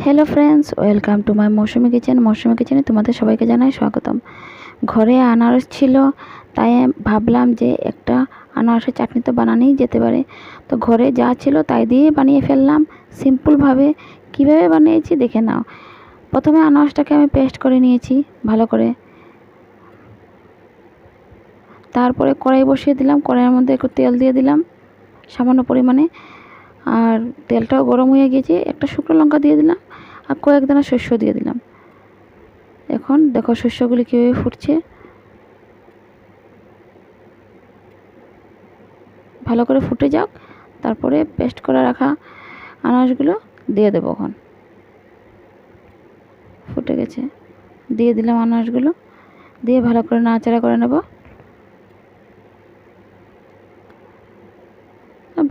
Hello friends, welcome to my Mousumi কিচেনে তোমাদের সবাইকে জানাই স্বাগতম। ঘরে আনারস ছিল, তাই ভাবলাম যে একটা আনারসের চাটনি তো বানানোই যেতে পারে। তো ঘরে যা ছিল তাই দিয়ে বানিয়ে ফেললাম সিম্পলভাবে। কিভাবে বানিয়েছি দেখে নাও। প্রথমে আনারসটাকে আমি পেস্ট করে নিয়েছি ভালো করে। তারপরে কড়াই বসিয়ে দিলাম, কড়াইয়ের মধ্যে একটু তেল দিয়ে দিলাম সামান্য পরিমাণে। আর তেলটাও গরম হয়ে গিয়েছে, একটা শুকনো লঙ্কা দিয়ে দিলাম আর কয়েক দানা শস্য দিয়ে দিলাম। এখন দেখো শস্যগুলি কীভাবে ফুটছে। ভালো করে ফুটে যাক, তারপরে পেস্ট করে রাখা আনারসগুলো দিয়ে দেবো। এখন ফুটে গেছে, দিয়ে দিলাম আনারসগুলো, দিয়ে ভালো করে নাড়াচাড়া করে নেব।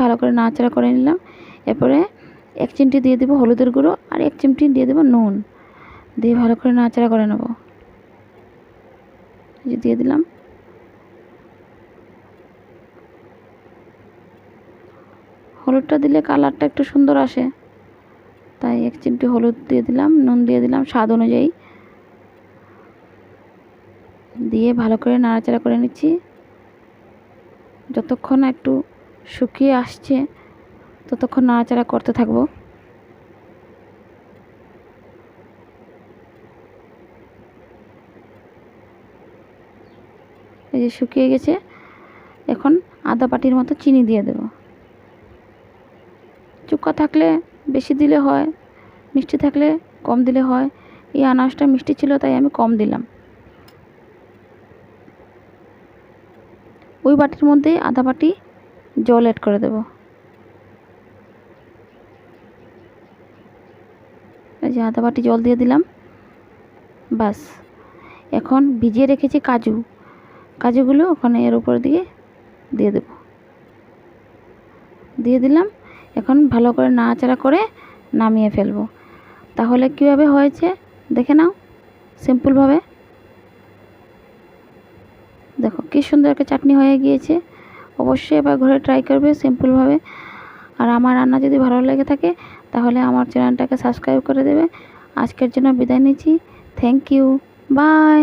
ভালো করে নাড়াচাড়া করে নিলাম। এরপরে 1 চিমটি দিয়ে দেবো হলুদের গুঁড়ো আর 1 চিমটি দিয়ে দেবো নুন, দিয়ে ভালো করে নাড়াচাড়া করে নেব। দিয়ে দিলাম। হলুদটা দিলে কালারটা একটু সুন্দর আসে, তাই 1 চিমটি হলুদ দিয়ে দিলাম, নুন দিয়ে দিলাম স্বাদ অনুযায়ী, দিয়ে ভালো করে নাড়াচাড়া করে নিচ্ছি। যতক্ষণ একটু শুকিয়ে আসছে ততক্ষণ নাড়াচাড়া করতে থাকবো। এই যে শুকিয়ে গেছে, এখন আধা বাটির মতো চিনি দিয়ে দেব। চুক্কা থাকলে বেশি দিলে হয়, মিষ্টি থাকলে কম দিলে হয়। এই আনারসটা মিষ্টি ছিল তাই আমি কম দিলাম। ওই বাটির মধ্যে আধা বাটি জল অ্যাড করে দেব। এই যে আধা বাটি জল দিয়ে দিলাম। বাস, এখন ভিজিয়ে রেখেছি কাজুগুলো ওখানে এর উপর দিয়ে দেব। দিয়ে দিলাম। এখন ভালো করে নাড়াচাড়া করে নামিয়ে ফেলবো। তাহলে কীভাবে হয়েছে দেখে নাও সিম্পলভাবে। দেখো কী সুন্দর একটা চাটনি হয়ে গিয়েছে। অবশ্যই এবার ঘরে ট্রাই করবে সিম্পলভাবে। আর আমার রান্না যদি ভালো লেগে থাকে তাহলে আমার চ্যানেলটাকে সাবস্ক্রাইব করে দেবে। আজকের জন্য বিদায় নিচ্ছি। Thank you, by.